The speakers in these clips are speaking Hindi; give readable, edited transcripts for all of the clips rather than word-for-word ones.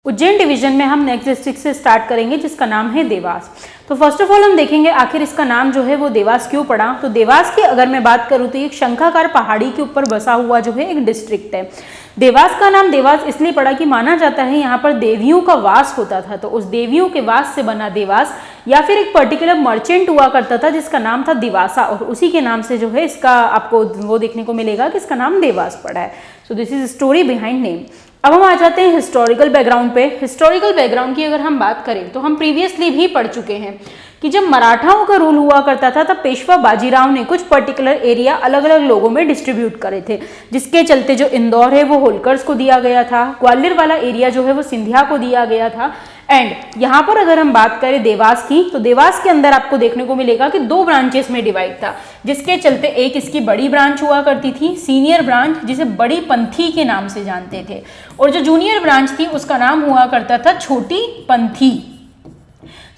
उज्जैन डिवीजन में हम नेक्स्ट डिस्ट्रिक्ट से स्टार्ट करेंगे जिसका नाम है देवास। तो फर्स्ट ऑफ ऑल हम देखेंगे आखिर इसका नाम जो है वो देवास क्यों पड़ा। तो देवास की अगर मैं बात करूँ तो एक शंखाकार पहाड़ी के ऊपर बसा हुआ जो है एक डिस्ट्रिक्ट है। देवास का नाम देवास इसलिए पड़ा कि माना जाता है यहाँ पर देवियों का वास होता था, तो उस देवियों के वास से बना देवास, या फिर एक पर्टिकुलर मर्चेंट हुआ करता था जिसका नाम था दिवासा, और उसी के नाम से जो है इसका आपको वो देखने को मिलेगा कि इसका नाम देवास पड़ा है। So this is story behind name. अब हम आ जाते हैं हिस्टोरिकल बैकग्राउंड पे। हिस्टोरिकल बैकग्राउंड की अगर हम बात करें तो हम प्रीवियसली भी पढ़ चुके हैं कि जब मराठाओं का रूल हुआ करता था तब पेशवा बाजीराव ने कुछ पर्टिकुलर एरिया अलग अलग लोगों में डिस्ट्रीब्यूट करे थे, जिसके चलते जो इंदौर है वो होलकर्स को दिया गया था, ग्वालियर वाला एरिया जो है वो सिंधिया को दिया गया था। एंड यहाँ पर अगर हम बात करें देवास की, तो देवास के अंदर आपको देखने को मिलेगा कि दो ब्रांचेस में डिवाइड था, जिसके चलते एक इसकी बड़ी ब्रांच हुआ करती थी, सीनियर ब्रांच, जिसे बड़ी पंथी के नाम से जानते थे, और जो जूनियर ब्रांच थी उसका नाम हुआ करता था छोटी पंथी।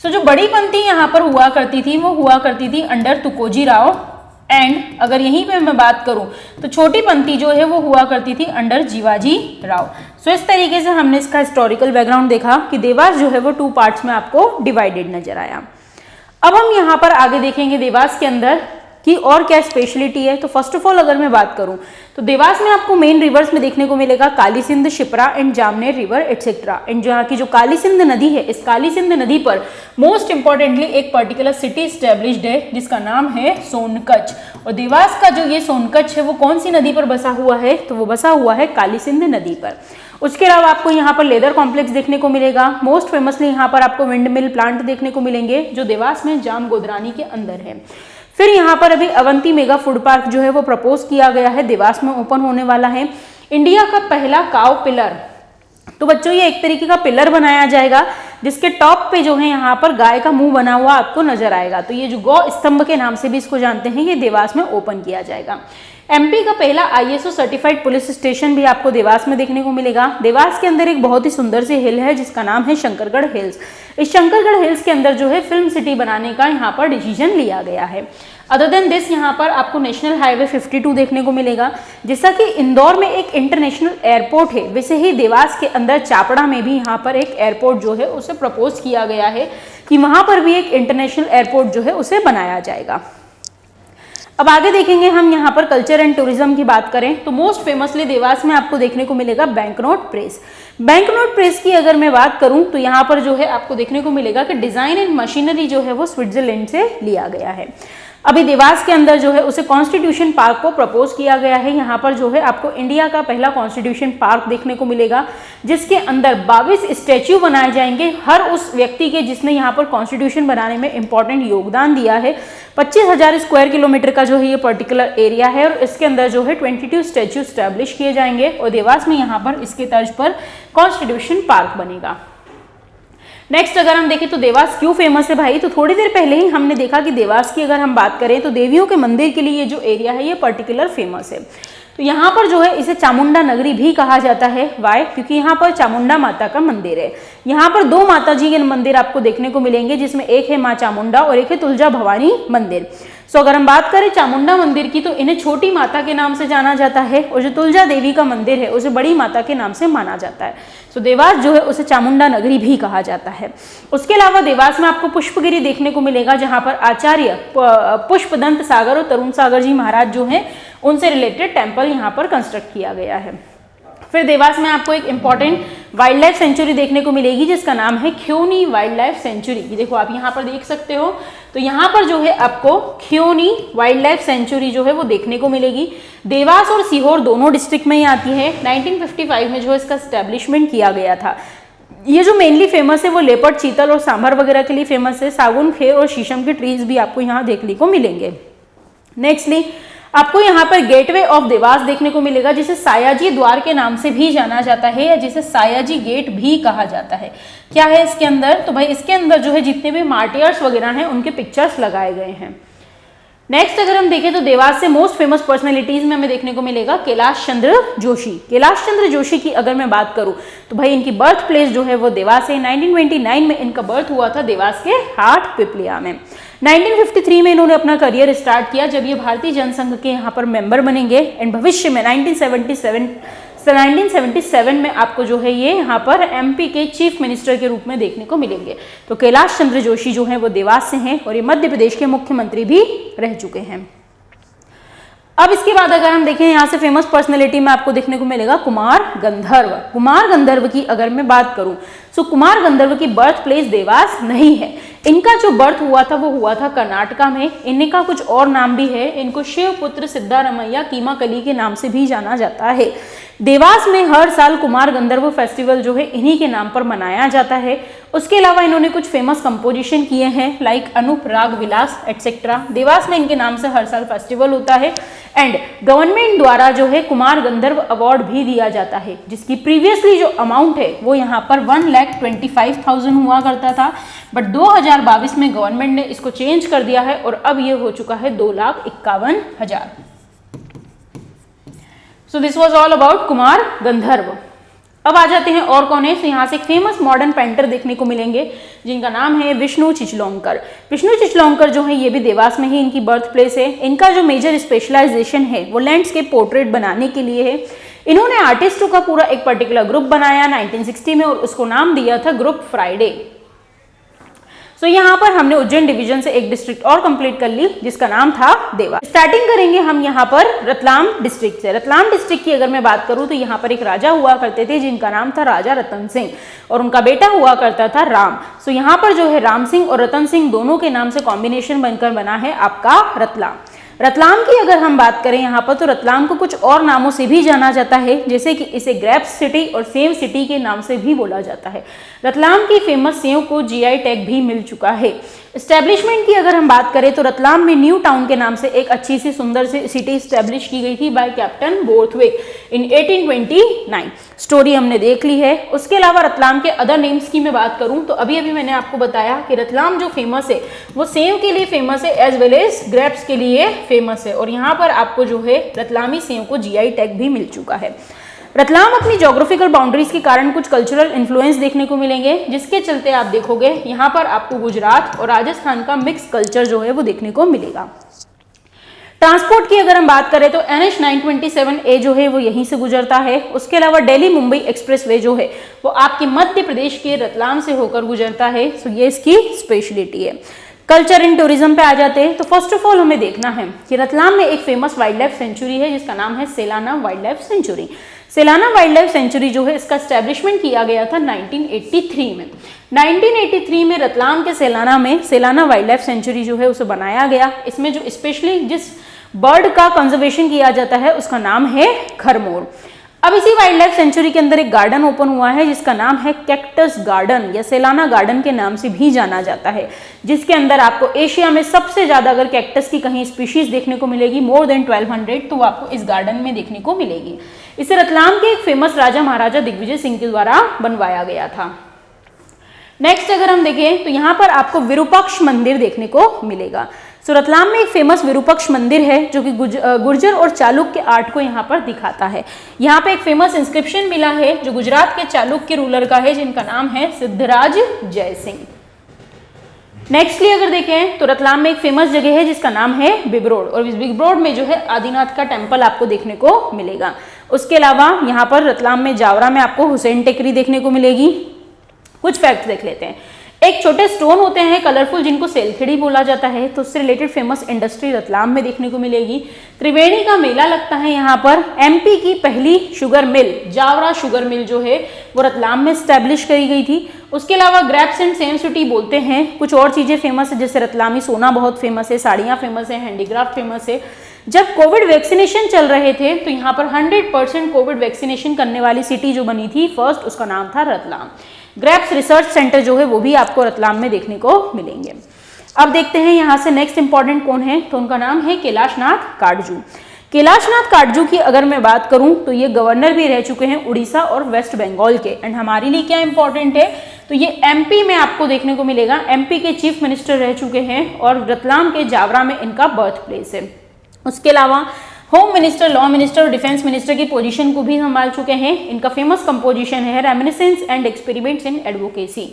सो जो बड़ी पंथी यहाँ पर हुआ करती थी वो हुआ करती थी अंडर तुकोजी राव, एंड अगर यहीं पे मैं बात करूं तो छोटी पंथी जो है वो हुआ करती थी अंडर जीवाजी राव। सो इस तरीके से हमने इसका हिस्टोरिकल बैकग्राउंड देखा कि देवास जो है वो 2 पार्ट्स में आपको डिवाइडेड नजर आया। अब हम यहाँ पर आगे देखेंगे देवास के अंदर कि और क्या स्पेशलिटी है। तो फर्स्ट ऑफ ऑल अगर मैं बात करूं तो देवास में आपको मेन रिवर्स में देखने को मिलेगा Kali Sindh, Shipra and Jamner river etcetera. And यहाँ की जो काली सिंध नदी है, इस काली सिंध नदी पर मोस्ट इंपॉर्टेंटली एक पर्टिकुलर सिटी स्टैब्लिश्ड है जिसका नाम है सोनकच्छ। और देवास का जो ये सोनकच्छ है वो कौन सी नदी पर बसा हुआ है, तो वो बसा हुआ है काली सिंध नदी पर। उसके अलावा आपको यहाँ पर लेदर कॉम्प्लेक्स देखने को मिलेगा। मोस्ट फेमसली यहाँ पर आपको विंड मिल प्लांट देखने को मिलेंगे जो देवास में जाम गोदरानी के अंदर है। फिर यहाँ पर अभी अवंती मेगा फूड पार्क जो है वो प्रपोज किया गया है, देवास में ओपन होने वाला है। इंडिया का पहला काव पिलर, तो बच्चों ये एक तरीके का पिलर बनाया जाएगा जिसके टॉप पे जो है यहाँ पर गाय का मुंह बना हुआ आपको नजर आएगा। तो ये जो गौ स्तंभ के नाम से भी इसको जानते हैं, ये देवास में ओपन किया जाएगा। एमपी का पहला ISO सर्टिफाइड पुलिस स्टेशन भी आपको देवास में देखने को मिलेगा। देवास के अंदर एक बहुत ही सुंदर सी हिल है जिसका नाम है शंकरगढ़ हिल्स। इस शंकरगढ़ हिल्स के अंदर जो है फिल्म सिटी बनाने का यहाँ पर डिसीजन लिया गया है। अदर देन दिस यहाँ पर आपको नेशनल हाईवे 52 देखने को मिलेगा। जैसा कि इंदौर में एक इंटरनेशनल एयरपोर्ट है, वैसे ही देवास के अंदर चापड़ा में भी यहाँ पर एक एयरपोर्ट जो है उसे प्रपोज किया गया है कि वहाँ पर भी एक इंटरनेशनल एयरपोर्ट जो है उसे बनाया जाएगा। अब आगे देखेंगे हम यहाँ पर कल्चर एंड टूरिज्म की बात करें तो मोस्ट फेमसली देवास में आपको देखने को मिलेगा बैंकनोट प्रेस। बैंकनोट प्रेस की अगर मैं बात करूं तो यहाँ पर जो है आपको देखने को मिलेगा कि डिजाइन एंड मशीनरी जो है वो स्विट्जरलैंड से लिया गया है। अभी देवास के अंदर जो है उसे कॉन्स्टिट्यूशन पार्क को प्रपोज किया गया है। यहाँ पर जो है आपको इंडिया का पहला कॉन्स्टिट्यूशन पार्क देखने को मिलेगा जिसके अंदर 22 स्टैच्यू बनाए जाएंगे हर उस व्यक्ति के जिसने यहाँ पर कॉन्स्टिट्यूशन बनाने में इंपॉर्टेंट योगदान दिया है। 25,000 स्क्वायर किलोमीटर का जो है ये पर्टिकुलर एरिया है और इसके अंदर जो है 22 स्टैच्यू स्टैब्लिश किए जाएंगे और देवास में यहाँ पर इसके तर्ज पर कॉन्स्टिट्यूशन पार्क बनेगा। नेक्स्ट अगर हम देखें तो देवास क्यों फेमस है भाई, तो थोड़ी देर पहले ही हमने देखा कि देवास की अगर हम बात करें तो देवियों के मंदिर के लिए ये जो एरिया है ये पर्टिकुलर फेमस है। तो यहाँ पर जो है इसे चामुंडा नगरी भी कहा जाता है। वाई? क्योंकि यहाँ पर चामुंडा माता का मंदिर है। यहाँ पर 2 माता जी के मंदिर आपको देखने को मिलेंगे जिसमें एक है माँ चामुंडा और एक है तुलजा भवानी मंदिर। सो अगर हम बात करें चामुंडा मंदिर की तो इन्हें छोटी माता के नाम से जाना जाता है और जो तुलजा देवी का मंदिर है उसे बड़ी माता के नाम से माना जाता है। सो देवास जो है उसे चामुंडा नगरी भी कहा जाता है। उसके अलावा देवास में आपको पुष्पगिरी देखने को मिलेगा जहाँ पर आचार्य पुष्पदंत सागर और तरुण सागर जी महाराज जो हैं उनसे रिलेटेड टेम्पल यहाँ पर कंस्ट्रक्ट किया गया है। फिर देवास में आपको एक इंपॉर्टेंट वाइल्ड लाइफ सेंचुरी देखने को मिलेगी जिसका नाम है ख्योनी वाइल्ड लाइफ सेंचुरी। ये देखो आप यहाँ पर देख सकते हो, तो यहाँ पर जो है आपको ख्योनी वाइल्ड लाइफ सेंचुरी जो है वो देखने को मिलेगी। देवास और सीहोर दोनों डिस्ट्रिक्ट में ही आती है। 1955 में जो इसका स्टैब्लिशमेंट किया गया था। ये जो मेनली फेमस है वो लेपर्ड, चीतल और सांभर वगैरह के लिए फेमस है। सागुन, खेर और शीशम के ट्रीज भी आपको यहाँ देखने को मिलेंगे। नेक्स्टली आपको यहाँ पर गेटवे ऑफ देवास देखने को मिलेगा जिसे सायाजी द्वार के नाम से भी जाना जाता है या जिसे सायाजी गेट भी कहा जाता है। क्या है इसके अंदर, तो भाई इसके अंदर जो है जितने भी मार्टियर्स वगैरह हैं उनके पिक्चर्स लगाए गए हैं। नेक्स्ट अगर हम देखें तो देवास से मोस्ट फेमस पर्सनैलिटीज में हमें देखने को मिलेगा कैलाश चंद्र जोशी। कैलाश चंद्र जोशी की अगर मैं बात करूं तो भाई इनकी बर्थ प्लेस जो है वो देवास है। 1929 में इनका बर्थ हुआ था देवास के हाट पिपलिया में। 1953 में इन्होंने अपना करियर स्टार्ट किया जब ये भारतीय जनसंघ के यहाँ पर मेंबर बनेंगे एंड भविष्य में 1977 1977 में आपको जो है ये यहाँ पर एमपी के चीफ मिनिस्टर के रूप में देखने को मिलेंगे। तो कैलाश चंद्र जोशी जो है वो देवास से हैं और ये मध्य प्रदेश के मुख्यमंत्री भी रह चुके हैं। अब इसके बाद अगर हम देखें यहाँ से फेमस पर्सनैलिटी में आपको देखने को मिलेगा कुमार गंधर्व। कुमार गंधर्व की अगर मैं बात करूं तो कुमार गंधर्व की बर्थ प्लेस देवास नहीं है। इनका जो बर्थ हुआ था वो हुआ था कर्नाटका में। इनका कुछ और नाम भी है, इनको शिवपुत्र सिद्धारमैया कीमाकली के नाम से भी जाना जाता है। देवास में हर साल कुमार गंधर्व फेस्टिवल जो है इन्हीं के नाम पर मनाया जाता है। उसके अलावा इन्होंने कुछ फेमस कंपोजिशन किए हैं लाइक अनूप राग विलास एटसेट्रा। देवास में इनके नाम से हर साल फेस्टिवल होता है एंड गवर्नमेंट द्वारा जो है कुमार गंधर्व अवार्ड भी दिया जाता है, जिसकी प्रीवियसली जो अमाउंट है वो यहाँ पर 1,25,000 हुआ करता था, बट 2022 में गवर्नमेंट ने इसको चेंज कर दिया है और अब ये हो चुका है 2,51,000। So this was all about Kumar Gandharva. अब आ जाते हैं और कौन है। तो यहाँ से एक फेमस मॉडर्न पेंटर देखने को मिलेंगे जिनका नाम है विष्णु चिचलौंकर। विष्णु चिचलौंकर जो है ये भी देवास में ही इनकी बर्थ प्लेस है। इनका जो मेजर स्पेशलाइजेशन है वो लैंडस्केप पोर्ट्रेट बनाने के लिए है। इन्होंने आर्टिस्टों का पूरा एक पर्टिकुलर ग्रुप बनाया 1960 में और उसको नाम दिया था ग्रुप फ्राइडे। तो यहाँ पर हमने उज्जैन डिवीजन से एक डिस्ट्रिक्ट और कंप्लीट कर ली जिसका नाम था देवास। स्टार्टिंग करेंगे हम यहाँ पर रतलाम डिस्ट्रिक्ट से। रतलाम डिस्ट्रिक्ट की अगर मैं बात करूँ तो यहाँ पर एक राजा हुआ करते थे जिनका नाम था राजा रतन सिंह और उनका बेटा हुआ करता था राम। सो यहाँ पर जो है राम सिंह और रतन सिंह दोनों के नाम से कॉम्बिनेशन बनकर बना है आपका रतलाम। रतलाम की अगर हम बात करें यहाँ पर तो रतलाम को कुछ और नामों से भी जाना जाता है, जैसे कि इसे ग्रेप्स सिटी और सेव सिटी के नाम से भी बोला जाता है। रतलाम की फेमस सेव को जीआई टैग भी मिल चुका है। एस्टेब्लिशमेंट की अगर हम बात करें तो रतलाम में न्यू टाउन के नाम से एक अच्छी सी सुंदर सी सिटी स्टैब्लिश की गई थी बाय कैप्टन बोर्थविक इन 1829। स्टोरी हमने देख ली है। उसके अलावा रतलाम के अदर नेम्स की मैं बात करूं तो अभी अभी मैंने आपको बताया कि रतलाम जो फेमस है वो सेव के लिए फेमस है एज वेल एज ग्रेप्स के लिए फेमस है और यहाँ पर आपको जो है रतलामी सेव को जीआई टैग भी मिल चुका है। रतलाम अपनी ज्योग्राफिकल बाउंड्रीज के कारण कुछ कल्चरल इन्फ्लुएंस देखने को मिलेंगे, जिसके चलते आप देखोगे यहाँ पर आपको गुजरात और राजस्थान का मिक्स कल्चर जो है वो देखने को मिलेगा। ट्रांसपोर्ट की अगर हम बात करें तो NH 927A जो है वो यहीं से गुजरता है। उसके अलावा दिल्ली मुंबई एक्सप्रेसवे जो है वो आपके मध्य प्रदेश के रतलाम से होकर गुजरता है। सो ये इसकी स्पेशलिटी है। कल्चर एंड टूरिज्म पे आ जाते हैं तो फर्स्ट ऑफ ऑल हमें देखना है कि रतलाम में एक फेमस वाइल्ड लाइफ सेंचुरी है जिसका नाम है Sailana wild life sanctuary. Sailana wild life sanctuary जो है इसका एस्टेब्लिशमेंट किया गया था 1983 में। 1983 में रतलाम के सेलाना में सेलाना वाइल्ड लाइफ सेंचुरी जो है उसे बनाया गया। इसमें जो स्पेशली जिस बर्ड का कंजर्वेशन किया जाता है उसका नाम है खरमोर। अब इसी वाइल्ड लाइफ सेंचुरी के अंदर एक गार्डन ओपन हुआ है जिसका नाम है कैक्टस गार्डन या सेलाना गार्डन के नाम से भी जाना जाता है, जिसके अंदर आपको एशिया में सबसे ज्यादा अगर कैक्टस की कहीं स्पीशीज देखने को मिलेगी मोर देन 1200 तो वो आपको इस गार्डन में देखने को मिलेगी। इसे रतलाम के एक फेमस राजा महाराजा दिग्विजय सिंह के द्वारा बनवाया गया था। नेक्स्ट अगर हम देखें तो यहाँ पर आपको विरूपाक्ष मंदिर देखने को मिलेगा। सो रतलाम में एक फेमस विरूपाक्ष मंदिर है जो कि गुर्जर और चालुक्य आर्ट को यहाँ पर दिखाता है। यहाँ पे एक फेमस इंस्क्रिप्शन मिला है जो गुजरात के चालुक्य रूलर का है जिनका नाम है सिद्धराज जयसिंह। नेक्स्टली अगर देखें तो रतलाम में एक फेमस जगह है जिसका नाम है बिबरोड और इस बिबरोड में जो है आदिनाथ का टेम्पल आपको देखने को मिलेगा। उसके अलावा यहाँ पर रतलाम में जावरा में आपको हुसैन टेकरी देखने को मिलेगी। कुछ फैक्ट्स देख लेते हैं। एक छोटे स्टोन होते हैं कलरफुल जिनको सेलखेड़ी बोला जाता है, तो उससे रिलेटेड फेमस इंडस्ट्री रतलाम में देखने को मिलेगी। त्रिवेणी का मेला लगता है यहाँ पर। एमपी की पहली sugar mill Jaora sugar mill जो है वो रतलाम में स्टैब्लिश करी गई थी। उसके अलावा ग्रेप्स एंड सेम सिटी बोलते हैं। कुछ और चीजें फेमस है जैसे रतलामी सोना बहुत फेमस है, साड़ियाँ फेमस है, हैंडीक्राफ्ट फेमस है। जब कोविड वैक्सीनेशन चल रहे थे तो यहाँ पर 100% कोविड वैक्सीनेशन करने वाली सिटी जो बनी थी फर्स्ट उसका नाम था रतलाम। ग्रेप्स रिसर्च सेंटर जो है वो भी आपको रतलाम में देखने को मिलेंगे। अब देखते हैं यहाँ से नेक्स्ट इंपॉर्टेंट कौन है, तो उनका नाम है कैलाशनाथ काटजू। कैलाशनाथ काटजू की अगर मैं बात करूं तो ये गवर्नर भी रह चुके हैं उड़ीसा और वेस्ट बंगाल के। एंड हमारे लिए क्या इंपॉर्टेंट है तो ये एमपी में आपको देखने को मिलेगा। एमपी के चीफ मिनिस्टर रह चुके हैं और रतलाम के जावरा में इनका बर्थ प्लेस है। उसके अलावा होम मिनिस्टर, लॉ मिनिस्टर और डिफेंस मिनिस्टर की पोजीशन को भी संभाल चुके हैं। इनका फेमस कंपोजिशन है reminiscence and experiments in advocacy.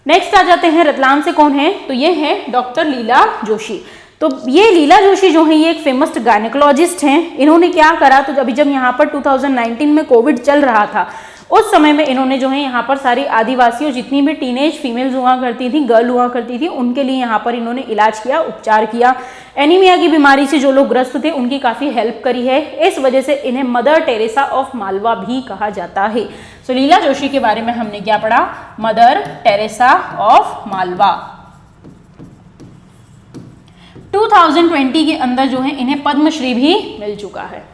Next आ जाते हैं रतलाम से कौन है तो ये है डॉक्टर लीला जोशी। तो ये लीला जोशी जो है ये एक फेमस गायनेकोलॉजिस्ट हैं। इन्होंने क्या करा, तो अभी जब यहाँ पर 2019 में कोविड चल रहा था उस समय में इन्होंने जो है यहाँ पर सारी आदिवासियों जितनी भी टीनेज फीमेल्स हुआ करती थी, गर्ल हुआ करती थी, उनके लिए यहाँ पर इन्होंने इलाज किया, उपचार किया। एनीमिया की बीमारी से जो लोग ग्रस्त थे उनकी काफ़ी हेल्प करी है। इस वजह से इन्हें मदर टेरेसा ऑफ मालवा भी कहा जाता है। सो लीला जोशी के बारे में हमने क्या पढ़ा, मदर टेरेसा ऑफ मालवा। 2020 के अंदर जो है इन्हें पद्मश्री भी मिल चुका है।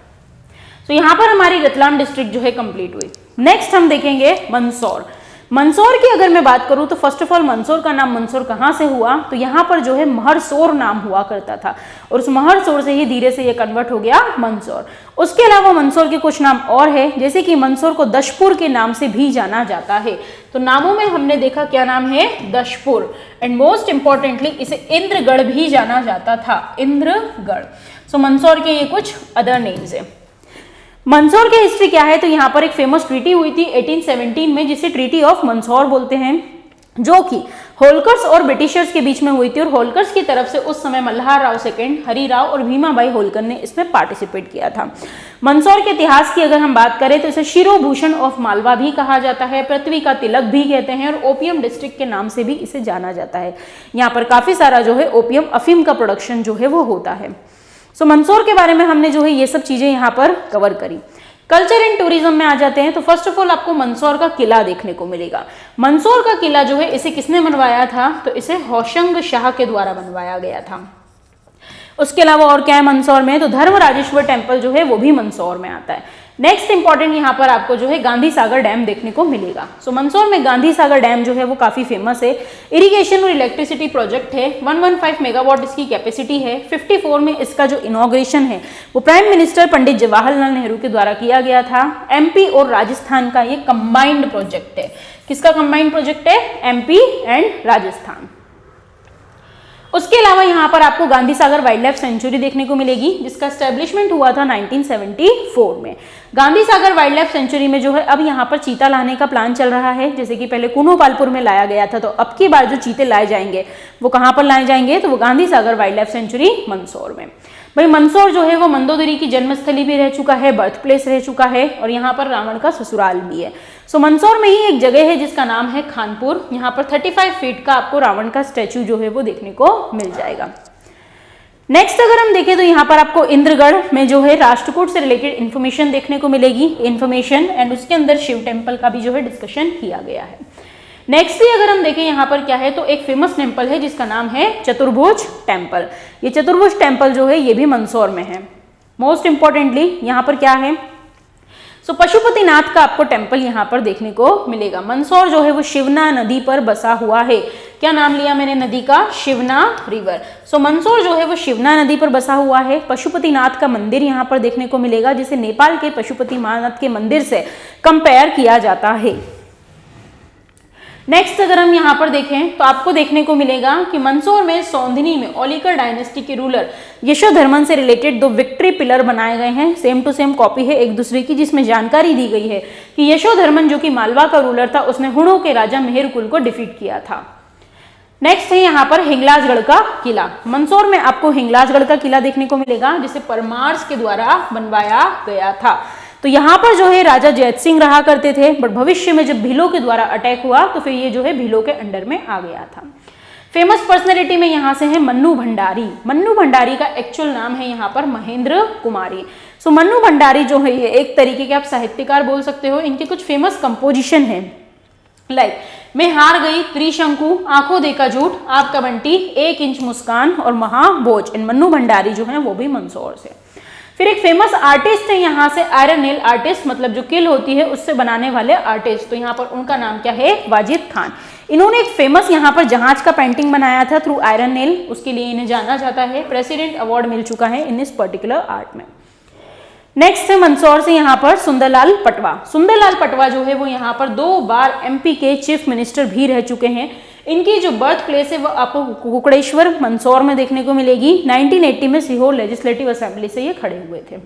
तो यहाँ पर हमारी रतलाम डिस्ट्रिक्ट जो है कंप्लीट हुई। नेक्स्ट हम देखेंगे मंदसौर। मंदसौर की अगर मैं बात करूं तो फर्स्ट ऑफ ऑल मंदसौर का नाम मंदसौर कहाँ से हुआ, तो यहाँ पर जो है महरसौर नाम हुआ करता था और उस महरसौर से ही धीरे से ये कन्वर्ट हो गया मंदसौर। उसके अलावा मंदसौर के कुछ नाम और है, जैसे कि मंदसौर को दशपुर के नाम से भी जाना जाता है। तो नामों में हमने देखा क्या नाम है, दशपुर, एंड मोस्ट इंपॉर्टेंटली इसे इंद्रगढ़ भी जाना जाता था, इंद्रगढ़। सो मंदसौर के ये कुछ अदर नेम्स है। मंदसौर की हिस्ट्री क्या है, तो यहाँ पर एक फेमस ट्रीटी हुई थी 1817 में जिसे ट्रीटी ऑफ मंदसौर बोलते हैं, जो कि होलकर्स और ब्रिटिशर्स के बीच में हुई थी। और होलकर्स की तरफ से उस समय मल्हार राव सेकंड, हरिराव और भीमाबाई होलकर ने इसमें पार्टिसिपेट किया था। मंदसौर के इतिहास की अगर हम बात करें तो इसे शिरोभूषण ऑफ मालवा भी कहा जाता है, पृथ्वी का तिलक भी कहते हैं, और ओपियम डिस्ट्रिक्ट के नाम से भी इसे जाना जाता है। यहाँ पर काफी सारा जो है ओपियम अफीम का प्रोडक्शन जो है वो होता है। सो मंदसौर के बारे में हमने जो है ये सब चीजें यहाँ पर कवर करी। कल्चर एंड टूरिज्म में आ जाते हैं तो फर्स्ट ऑफ ऑल आपको मंदसौर का किला देखने को मिलेगा। मंदसौर का किला जो है इसे किसने बनवाया था, तो इसे होशंग शाह के द्वारा बनवाया गया था। उसके अलावा और क्या है मंदसौर में, तो धर्मराजेश्वर टेम्पल जो है वो भी मंदसौर में आता है। नेक्स्ट इंपॉर्टेंट यहाँ पर आपको जो है गांधी सागर डैम देखने को मिलेगा। सो मंदसौर में गांधी सागर डैम जो है वो काफी फेमस है। इरिगेशन और इलेक्ट्रिसिटी प्रोजेक्ट है, 115 मेगावाट इसकी कैपेसिटी है। 54 में इसका जो इनॉग्रेशन है वो प्राइम मिनिस्टर पंडित जवाहरलाल नेहरू के द्वारा किया गया था। एमपी और राजस्थान का ये कंबाइंड प्रोजेक्ट है। किसका कंबाइंड प्रोजेक्ट है, एमपी एंड राजस्थान। उसके अलावा यहाँ पर आपको Gandhi Sagar wild life century देखने को मिलेगी जिसका एस्टेब्लिशमेंट हुआ था 1974 में। Gandhi Sagar wild life century में जो है अब यहाँ पर चीता लाने का प्लान चल रहा है, जैसे कि पहले कुनोपालपुर में लाया गया था, तो अब की बार जो चीते लाए जाएंगे वो कहाँ पर लाए जाएंगे, तो वो Gandhi Sagar wild life century Mandsaur में। भाई मंदसौर जो है वो मंदोदरी की जन्मस्थली भी रह चुका है, बर्थ प्लेस रह चुका है, और यहाँ पर रावण का ससुराल भी है। सो मंदसौर में ही एक जगह है जिसका नाम है खानपुर। यहाँ पर 35 फीट का आपको रावण का स्टैचू जो है वो देखने को मिल जाएगा। नेक्स्ट अगर हम देखें तो यहाँ पर आपको इंद्रगढ़ में जो है राष्ट्रकूट से रिलेटेड इन्फॉर्मेशन देखने को मिलेगी, इन्फॉर्मेशन, एंड उसके अंदर शिव टेम्पल का भी जो है डिस्कशन किया गया है। नेक्स्टली अगर हम देखें यहाँ पर क्या है, तो एक फेमस टेम्पल है जिसका नाम है चतुर्भुज टेम्पल। ये चतुर्भुज टेम्पल जो है ये भी मंदसौर में है। मोस्ट इंपॉर्टेंटली यहाँ पर क्या है, सो पशुपतिनाथ का आपको टेम्पल यहाँ पर देखने को मिलेगा। मंदसौर जो है वो शिवना नदी पर बसा हुआ है। क्या नाम लिया मैंने नदी का, शिवना रिवर। सो मंदसौर जो है वो शिवना नदी पर बसा हुआ है। पशुपतिनाथ का मंदिर यहाँ पर देखने को मिलेगा जिसे नेपाल के पशुपतिनाथ के मंदिर से कंपेयर किया जाता है। नेक्स्ट अगर हम यहाँ पर देखें तो आपको देखने को मिलेगा कि मंदसौर में सौंधनी में ओलिकर डायनेस्टी के रूलर यशोधर्मन से रिलेटेड 2 विक्ट्री पिलर बनाए गए हैं। सेम टू सेम कॉपी है एक दूसरे की, जिसमें जानकारी दी गई है कि यशोधर्मन जो कि मालवा का रूलर था उसने हुणों के राजा मेहरकुल को डिफीट किया था। नेक्स्ट है यहाँ पर हिंगलाजगढ़ का किला। मंदसौर में आपको हिंगलाजगढ़ का किला देखने को मिलेगा जिसे परमार्स के द्वारा बनवाया गया था। तो यहाँ पर जो है राजा जैत सिंह रहा करते थे, बट भविष्य में जब भीलों के द्वारा अटैक हुआ तो फिर ये जो है भीलों के अंडर में आ गया था। फेमस पर्सनैलिटी में यहाँ से है मन्नू भंडारी। मन्नू भंडारी का एक्चुअल नाम है यहाँ पर महेंद्र कुमारी। सो मन्नू भंडारी जो है ये एक तरीके के आप साहित्यकार बोल सकते हो। इनके कुछ फेमस कंपोजिशन है, लाइक मैं हार गई, त्रिशंकु, आंखों देखा झूठ, आपका बंटी, 1 इंच मुस्कान और महाभोज। इन मन्नू भंडारी जो है वो भी मंदसौर से। फिर एक फेमस आर्टिस्ट है यहाँ से, आयरन नेल आर्टिस्ट, मतलब जो किल होती है उससे बनाने वाले आर्टिस्ट। तो यहाँ पर उनका नाम क्या है, वाजिद खान। इन्होंने एक फेमस यहाँ पर जहाज का पेंटिंग बनाया था थ्रू आयरन नेल, उसके लिए इन्हें जाना जाता है। प्रेसिडेंट अवार्ड मिल चुका है इन इस पर्टिकुलर आर्ट में। नेक्स्ट है मंदसौर से यहाँ पर सुंदरलाल पटवा। सुंदरलाल पटवा जो है वो यहाँ पर 2 बार एमपी के चीफ मिनिस्टर भी रह चुके हैं। इनकी जो बर्थ प्लेस है वो आपको कुकड़ेश्वर मंदसौर में देखने को मिलेगी। 1980 में सीहोर लेजिस्लेटिव असेंबली से ये खड़े हुए थे।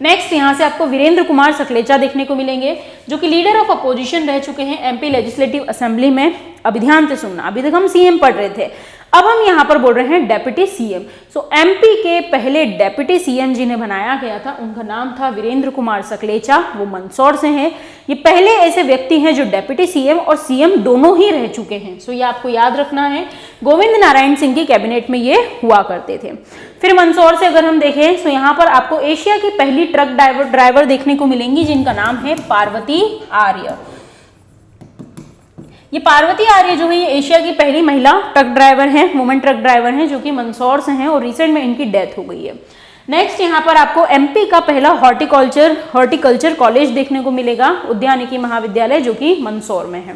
नेक्स्ट यहाँ से आपको वीरेंद्र कुमार सकलेचा देखने को मिलेंगे जो कि लीडर ऑफ अपोजिशन रह चुके हैं एमपी लेजिस्लेटिव असेंबली में। अभी ध्यान से सुनना, अभी तक हम सीएम पढ़ रहे थे, अब हम यहाँ पर बोल रहे हैं डेप्यूटी सीएम। सो एमपी के पहले डेप्यूटी सीएम जिन्हें बनाया गया था उनका नाम था वीरेंद्र कुमार सकलेचा, वो मंदसौर से हैं। ये पहले ऐसे व्यक्ति हैं जो डेप्यूटी सीएम और सीएम दोनों ही रह चुके हैं। सो ये आपको याद रखना है, गोविंद नारायण सिंह की कैबिनेट में ये हुआ करते थे। फिर मंदसौर से अगर हम देखें तो यहाँ पर आपको एशिया की पहली ट्रक ड्राइवर देखने को मिलेंगी जिनका नाम है पार्वती आर्य। ये पार्वती आर्य जो है ये एशिया की पहली महिला ट्रक ड्राइवर हैं, वुमेन ट्रक ड्राइवर हैं, जो कि मंदसौर से हैं और रिसेंट में इनकी डेथ हो गई है। नेक्स्ट यहाँ पर आपको एमपी का पहला हॉर्टिकल्चर कॉलेज देखने को मिलेगा, उद्यानिकी महाविद्यालय, जो कि मंदसौर में है।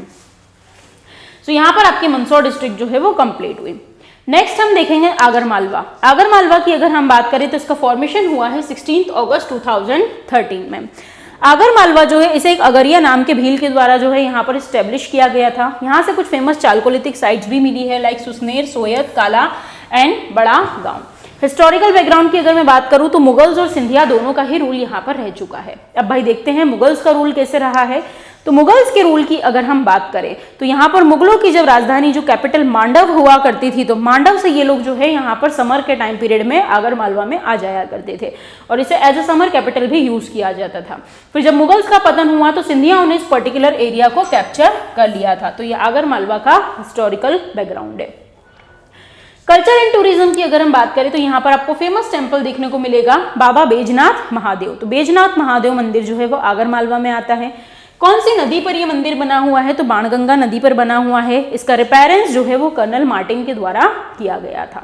तो यहाँ पर आपकी मंदसौर डिस्ट्रिक्ट जो है वो कंप्लीट हुई। नेक्स्ट हम देखेंगे आगरमालवा। आगरमालवा की अगर हम बात करें तो इसका फॉर्मेशन हुआ है 16 अगस्त 2013 में। आगरमालवा जो है इसे एक अगरिया नाम के भील के द्वारा जो है यहाँ पर स्टेब्लिश किया गया था। यहाँ से कुछ फेमस चालकोलिथिक साइट्स भी मिली है, लाइक सुसनेर, सोयत, काला एंड बड़ा गांव। हिस्टोरिकल बैकग्राउंड की अगर मैं बात करूँ तो मुगल्स और सिंधिया दोनों का ही रूल यहाँ पर रह चुका है। अब भाई देखते हैं मुगल्स का रूल कैसे रहा है। तो मुगल्स के रूल की अगर हम बात करें तो यहाँ पर मुगलों की जब राजधानी जो कैपिटल मांडव हुआ करती थी, तो मांडव से ये लोग जो है यहाँ पर समर के टाइम पीरियड में आगरमालवा में आ जाया करते थे और इसे एज अ समर कैपिटल भी यूज किया जाता था। फिर जब मुगल्स का पतन हुआ तो सिंधियाओं ने इस पर्टिकुलर एरिया को कैप्चर कर लिया था। तो ये आगरमालवा का हिस्टोरिकल बैकग्राउंड है। कल्चर एंड टूरिज्म की अगर हम बात करें तो यहाँ पर आपको फेमस टेम्पल देखने को मिलेगा बाबा बैजनाथ महादेव। तो बैजनाथ महादेव मंदिर जो है वो आगरमालवा में आता है। कौन सी नदी पर ये मंदिर बना हुआ है? तो बाणगंगा नदी पर बना हुआ है। इसका रिपेयरेंस जो है वो कर्नल मार्टिन के द्वारा किया गया था।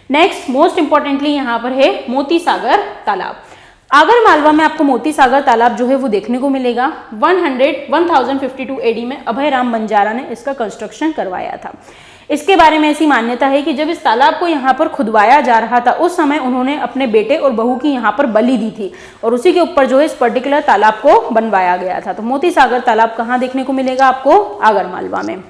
नेक्स्ट मोस्ट इंपॉर्टेंटली यहाँ पर है मोती सागर तालाब। आगरमालवा में आपको मोती सागर तालाब जो है वो देखने को मिलेगा। 1052 एडी में अभय राम बंजारा ने इसका कंस्ट्रक्शन करवाया था। इसके बारे में ऐसी मान्यता है कि जब इस तालाब को यहाँ पर खुदवाया जा रहा था उस समय उन्होंने अपने बेटे और बहू की यहाँ पर बलि दी थी और उसी के ऊपर जो है इस पर्टिकुलर तालाब को बनवाया गया था। तो मोती सागर तालाब कहाँ देखने को मिलेगा आपको? आगरमालवा में।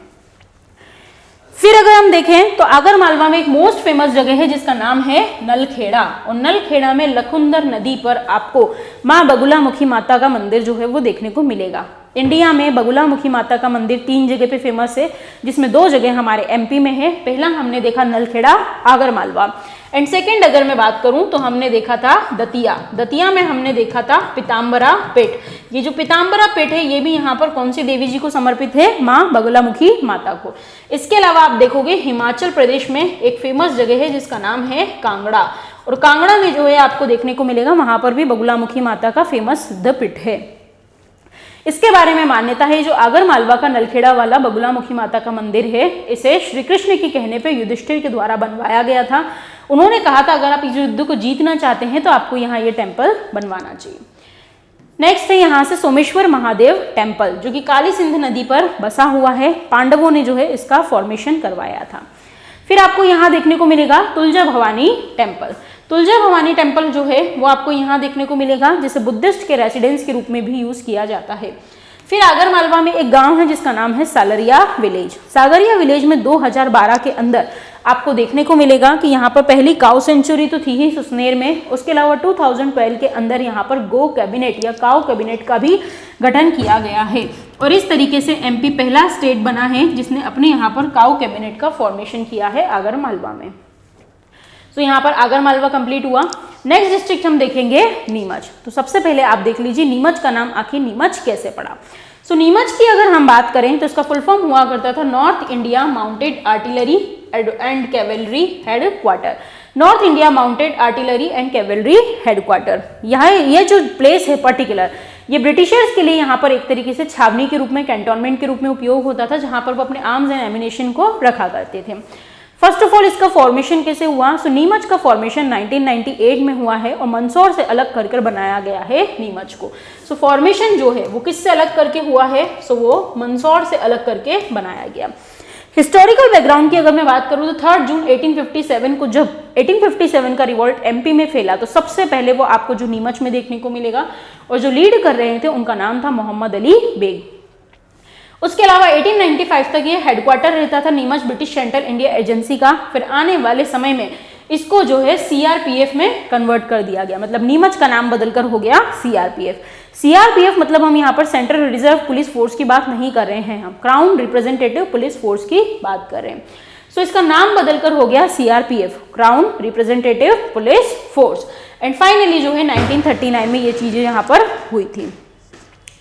फिर अगर हम देखें तो आगरमालवा में एक मोस्ट फेमस जगह है जिसका नाम है नलखेड़ा, और नलखेड़ा में लखुंदर नदी पर आपको माँ बगुलामुखी माता का मंदिर जो है वो देखने को मिलेगा। इंडिया में बगुलामुखी माता का मंदिर 3 जगह पे फेमस है, जिसमें 2 जगह हमारे एमपी में है। पहला हमने देखा नलखेड़ा आगरमालवा, एंड सेकेंड अगर मैं बात करूं तो हमने देखा था दतिया में हमने देखा था पीताम्बरा पेट। ये जो पीताम्बरा पेट है ये भी यहाँ पर कौन सी देवी जी को समर्पित है? माँ बगुलामुखी माता को। इसके अलावा आप देखोगे हिमाचल प्रदेश में एक फेमस जगह है जिसका नाम है कांगड़ा, और कांगड़ा में जो है आपको देखने को मिलेगा वहां पर भी बगुलामुखी माता का फेमस सिद्धपीठ है। इसके बारे में मान्यता है जो आगरमालवा का नलखेड़ा वाला बगुलामुखी माता का मंदिर है, इसे श्री कृष्ण के कहने पे युधिष्ठिर के द्वारा बनवाया गया था। उन्होंने कहा था अगर आप इस युद्ध को जीतना चाहते हैं तो आपको यहाँ ये टेम्पल बनवाना चाहिए। नेक्स्ट है यहाँ से सोमेश्वर महादेव टेम्पल, जो कि काली सिंध नदी पर बसा हुआ है। पांडवों ने जो है इसका फॉर्मेशन करवाया था। फिर आपको यहाँ देखने को मिलेगा तुलजा भवानी टेम्पल। तुलजा भवानी टेम्पल जो है वो आपको यहाँ देखने को मिलेगा, जिसे बुद्धिस्ट के रेसिडेंस के रूप में भी यूज किया जाता है। फिर आगरमालवा में एक गांव है जिसका नाम है सागरिया विलेज। सागरिया विलेज में 2012 के अंदर आपको देखने को मिलेगा कि यहाँ पर पहली काउ सेंचुरी तो थी ही सुसनेर में, उसके अलावा 2012 के अंदर यहाँ पर गो कैबिनेट या काउ कैबिनेट का भी गठन किया गया है, और इस तरीके से एमपी पहला स्टेट बना है जिसने अपने यहाँ पर काउ कैबिनेट का फॉर्मेशन किया है आगरमालवा में। तो यहाँ पर आगरमालवा कंप्लीट हुआ। नेक्स्ट डिस्ट्रिक्ट हम देखेंगे नीमच। तो सबसे पहले आप देख लीजिए नीमच का नाम आखिर नीमच कैसे पड़ा। सो नीमच की अगर हम बात करें तो इसका फुल फॉर्म हुआ करता था north India mounted artillery and cavalry headquarter. North India mounted artillery and cavalry headquarter, यह जो प्लेस है पर्टिकुलर, ये ब्रिटिशर्स के लिए यहाँ पर एक तरीके से छावनी के रूप में, कैंटोनमेंट के रूप में उपयोग होता था, जहाँ पर वो अपने आर्म्स एंड एमिनेशन को रखा करते थे। फर्स्ट ऑफ ऑल इसका फॉर्मेशन कैसे हुआ? सो नीमच का फॉर्मेशन 1998 में हुआ है और मंदसौर से अलग कर बनाया गया है नीमच को। सो फॉर्मेशन जो है वो किससे अलग करके हुआ है? सो वो मंदसौर से अलग करके बनाया गया। हिस्टोरिकल बैकग्राउंड की अगर मैं बात करूं तो 3 जून 1857 को जब 1857 का रिवॉल्ट एमपी में फैला तो सबसे पहले वो आपको जो नीमच में देखने को मिलेगा, और जो लीड कर रहे थे उनका नाम था मोहम्मद अली बेग। उसके अलावा 1895 तक ये हेडक्वार्टर रहता था Neemuch British central India agency का। फिर आने वाले समय में इसको जो है सीआरपीएफ में कन्वर्ट कर दिया गया, मतलब नीमच का नाम बदलकर हो गया सीआरपीएफ। सीआरपीएफ मतलब हम यहाँ पर सेंट्रल रिजर्व पुलिस फोर्स की बात नहीं कर रहे हैं, हम क्राउन रिप्रेजेंटेटिव पुलिस फोर्स की बात कर रहे हैं। सो इसका नाम बदलकर हो गया CRPF, crown representative police force. And finally जो है 1939 में ये चीजें यहाँ पर हुई थी।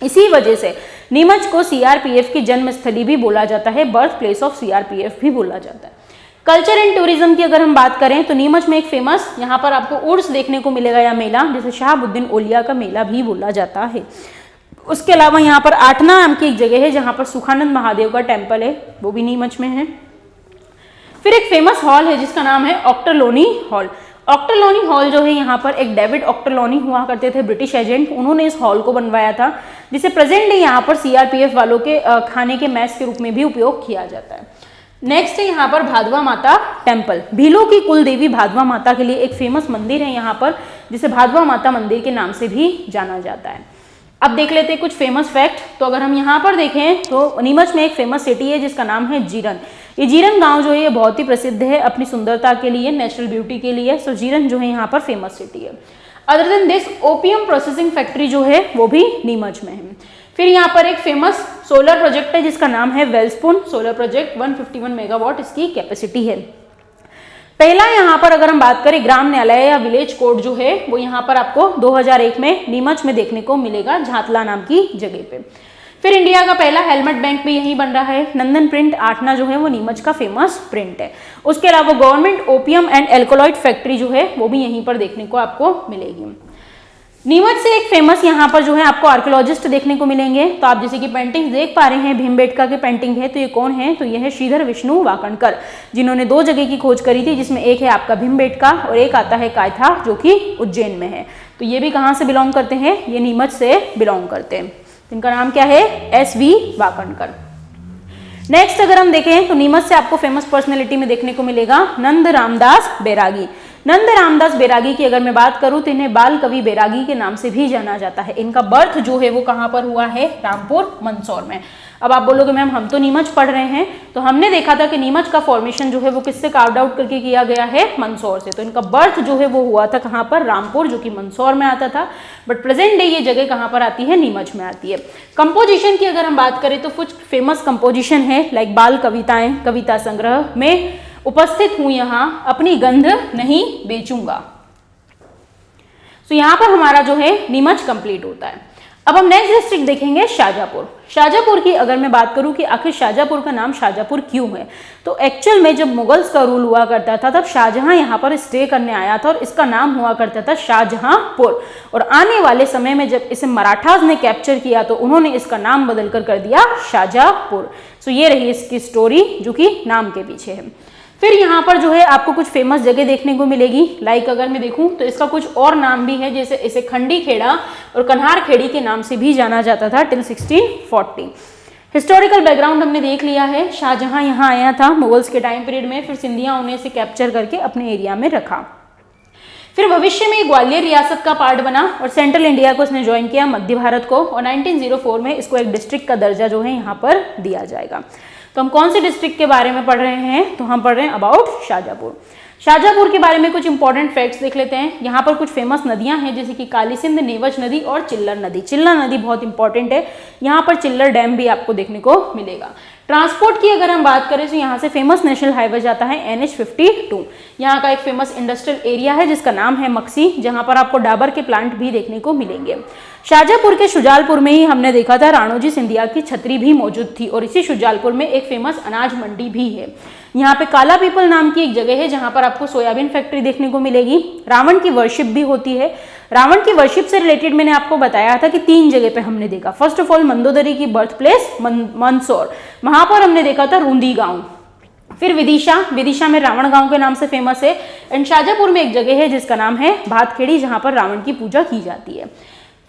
इसी वजह से नीमच को CRPF की जन्मस्थली भी बोला जाता है, बर्थ प्लेस ऑफ CRPF भी बोला जाता है। कल्चर एंड टूरिज्म की अगर हम बात करें तो नीमच में एक फेमस यहाँ पर आपको उर्स देखने को मिलेगा या मेला, जिसे शहाबुद्दीन ओलिया का मेला भी बोला जाता है। उसके अलावा यहाँ पर आठना नाम की एक जगह है जहाँ पर सुखानंद महादेव का टेम्पल है, वो भी नीमच में है। फिर एक फेमस हॉल है जिसका नाम है ऑक्टरलोनी हॉल। ऑक्टरलोनी हॉल जो है यहाँ पर एक डेविड ऑक्टरलोनी हुआ करते थे, ब्रिटिश एजेंट, उन्होंने इस हॉल को बनवाया था, जिसे प्रेजेंटली यहाँ पर CRPF वालों के खाने के मैस के रूप में भी उपयोग किया जाता है। नेक्स्ट है यहाँ पर भादवा माता टेम्पल। भीलों की कुल देवी भादवा माता के लिए एक फेमस मंदिर है यहाँ पर, जिसे भादवा माता मंदिर के नाम से भी जाना जाता है। अब देख लेते हैं कुछ फेमस फैक्ट। तो अगर हम यहाँ पर देखें तो नीमच में एक फेमस सिटी है जिसका नाम है जीरन। ये जीरन गांव जो है ये बहुत ही प्रसिद्ध है अपनी सुंदरता के लिए, नेचुरल ब्यूटी के लिए। सो जीरन जो है यहाँ पर फेमस सिटी है। Other than this opium processing factory जो है वो भी नीमच में है। फिर यहाँ पर एक फेमस सोलर प्रोजेक्ट है जिसका नाम है वेलस्पून सोलर प्रोजेक्ट, 151 मेगावाट इसकी कैपेसिटी है। पहला यहाँ पर अगर हम बात करें ग्राम न्यायालय या विलेज कोर्ट जो है वो यहाँ पर आपको 2001 में नीमच में देखने को मिलेगा, झातला नाम की जगह पे। फिर इंडिया का पहला हेलमेट बैंक भी यहीं बन रहा है। नंदन प्रिंट आठना जो है वो नीमच का फेमस प्रिंट है। उसके अलावा government opium and alkaloid factory जो है वो भी यहीं पर देखने को आपको मिलेगी। नीमच से एक फेमस यहाँ पर जो है आपको आर्कियोलॉजिस्ट देखने को मिलेंगे। तो आप जैसे कि पेंटिंग्स देख पा रहे हैं, भीमबेटका की पेंटिंग है, तो ये कौन है? तो ये है श्रीधर विष्णु वाकणकर, जिन्होंने 2 जगह की खोज करी थी, जिसमें एक है आपका भीमबेटका और एक आता है कायथा जो कि उज्जैन में है। तो ये भी कहाँ से बिलोंग करते हैं? ये नीमच से बिलोंग करते हैं। इनका नाम क्या है? SV वाकणकर। नेक्स्ट अगर हम देखें तो नीमच से आपको फेमस पर्सनैलिटी में देखने को मिलेगा नंद रामदास बैरागी। नंद रामदास बैरागी की अगर मैं बात करूं तो इन्हें बाल कवि बैरागी के नाम से भी जाना जाता है। इनका बर्थ जो है वो कहां पर हुआ है? रामपुर मंदसौर में। अब आप बोलोगे मैम हम तो नीमच पढ़ रहे हैं, तो हमने देखा था कि नीमच का फॉर्मेशन जो है वो किससे कार्ड आउट करके किया गया है? मंदसौर से। तो इनका बर्थ जो है वो हुआ था कहां पर? रामपुर, जो कि मंदसौर में आता था, बट प्रेजेंट डे ये जगह कहां पर आती है? नीमच में आती है। कंपोजिशन की अगर हम बात करें तो कुछ फेमस कंपोजिशन है, लाइक बाल कविताएं, कविता संग्रह में उपस्थित हूं यहां, अपनी गंध नहीं बेचूंगा। तो यहां पर हमारा जो है नीमच कंप्लीट होता है। अब हम नेक्स्ट डिस्ट्रिक्ट देखेंगे शाहजहांपुर। शाहजहांपुर की अगर मैं बात करूं कि आखिर शाहजहांपुर का नाम शाहजहांपुर क्यों है, तो एक्चुअल में जब मुगल्स का रूल हुआ करता था तब शाहजहां यहां पर स्टे करने आया था और इसका नाम हुआ करता था शाहजहांपुर। और आने वाले समय में जब इसे मराठास ने कैप्चर किया तो उन्होंने इसका नाम बदलकर कर दिया शाहजहांपुर। सो ये रही इसकी स्टोरी जो कि नाम के पीछे है। फिर यहाँ पर जो है आपको कुछ फेमस जगह देखने को मिलेगी, लाइक अगर मैं देखूं तो इसका कुछ और नाम भी है, जैसे इसे खंडी खेड़ा और कन्हार खेड़ी के नाम से भी जाना जाता था टिल 1640। हिस्टोरिकल बैकग्राउंड हमने देख लिया है। शाहजहां यहाँ आया था मुगल्स के टाइम पीरियड में, फिर सिंधिया उन्हें इसे कैप्चर करके अपने एरिया में रखा। फिर भविष्य में ग्वालियर रियासत का पार्ट बना और सेंट्रल इंडिया को इसने ज्वाइन किया, मध्य भारत को, और 1904 में इसको एक डिस्ट्रिक्ट का दर्जा जो है यहाँ पर दिया जाएगा। तो हम कौन से डिस्ट्रिक्ट के बारे में पढ़ रहे हैं? तो हम पढ़ रहे हैं अबाउट शाहजहांपुर। शाहजहांपुर के बारे में कुछ इंपॉर्टेंट फैक्ट्स देख लेते हैं। यहाँ पर कुछ फेमस नदियां हैं जैसे कि काली सिंध, नीवच नदी और चिल्लर नदी। चिल्लर नदी बहुत इंपॉर्टेंट है, यहाँ पर चिल्लर डैम भी आपको देखने को मिलेगा। ट्रांसपोर्ट की अगर हम बात करें तो यहाँ से फेमस नेशनल हाईवे जाता है NH52। यहाँ का एक फेमस इंडस्ट्रियल एरिया है जिसका नाम है मक्सी, जहाँ पर आपको डाबर के प्लांट भी देखने को मिलेंगे। शाहजहांपुर के शुजालपुर में ही हमने देखा था राणोजी सिंधिया की छतरी भी मौजूद थी, और इसी शुजालपुर में एक फेमस अनाज मंडी भी है। यहाँ पे काला पीपल नाम की एक जगह है जहाँ पर आपको सोयाबीन फैक्ट्री देखने को मिलेगी। रावण की वर्शिप भी होती है। रावण की वर्शिप से रिलेटेड मैंने आपको बताया था कि 3 जगह पे हमने देखा। फर्स्ट ऑफ ऑल मंदोदरी की बर्थ प्लेस मंदसौर, वहां पर हमने देखा था रूंदी गांव। फिर विदिशा में रावण गांव के नाम से फेमस है। एंड शाहजहांपुर में एक जगह है जिसका नाम है भातखेड़ी, जहां पर रावण की पूजा की जाती है।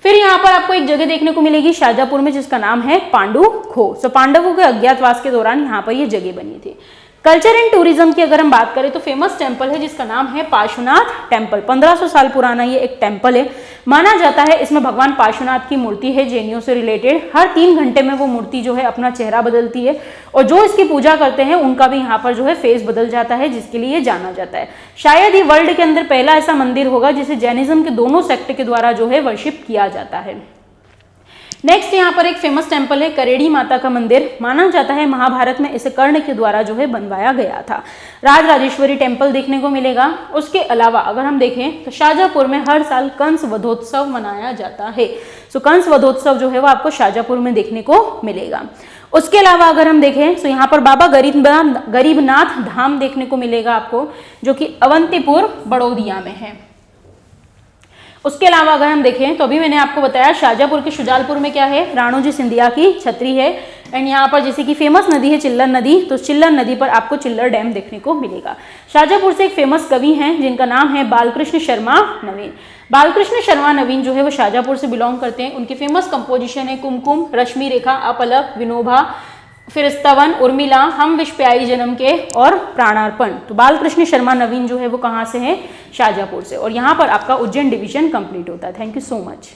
फिर यहाँ पर आपको एक जगह देखने को मिलेगी शाहजहांपुर में जिसका नाम है पांडु खो। सो पांडवों के अज्ञातवास के दौरान यहाँ पर ये जगह बनी थी। कल्चर एंड टूरिज्म की अगर हम बात करें तो फेमस टेम्पल है जिसका नाम है पार्श्वनाथ टेम्पल। 1500 साल पुराना ये एक टेम्पल है। माना जाता है इसमें भगवान पार्श्वनाथ की मूर्ति है जैनियों से रिलेटेड। हर 3 घंटे में वो मूर्ति जो है अपना चेहरा बदलती है, और जो इसकी पूजा करते हैं उनका भी यहाँ पर जो है फेस बदल जाता है, जिसके लिए जाना जाता है। शायद ही वर्ल्ड के अंदर पहला ऐसा मंदिर होगा जिसे जैनिज्म के दोनों सेक्ट के द्वारा जो है वर्शिप किया जाता है। नेक्स्ट यहाँ पर एक फेमस टेम्पल है करेड़ी माता का मंदिर, माना जाता है महाभारत में इसे कर्ण के द्वारा जो है बनवाया गया था। राजराजेश्वरी टेम्पल देखने को मिलेगा। उसके अलावा अगर हम देखें तो शाहजहांपुर में हर साल कंस वधोत्सव मनाया जाता है। सो कंस वधोत्सव जो है वो आपको शाहजहांपुर में देखने को मिलेगा। उसके अलावा अगर हम देखें तो यहाँ पर बाबा गरीबनाथ धाम देखने को मिलेगा आपको, जो कि अवंतीपुर बड़ौदिया में है। उसके अलावा अगर हम देखें तो अभी मैंने आपको बताया शाहजहांपुर के शुजालपुर में क्या है, राणोजी सिंधिया की छतरी है। एंड यहाँ पर जैसे कि फेमस नदी है चिल्लर नदी, तो चिल्लर नदी पर आपको चिल्लर डैम देखने को मिलेगा। शाहजहांपुर से एक फेमस कवि हैं जिनका नाम है बालकृष्ण शर्मा नवीन। बालकृष्ण शर्मा नवीन जो है वो शाहजहांपुर से बिलोंग करते हैं। उनकी फेमस कंपोजिशन है कुमकुम, रश्मि रेखा, अपलक, विनोबा, फिर स्तवन, उर्मिला, हम विष प्यारी जन्म के और प्राणार्पण। तो बालकृष्ण शर्मा नवीन जो है वो कहाँ से है, शाहजहांपुर से। और यहाँ पर आपका उज्जैन डिवीजन कंप्लीट होता है। Thank you so much.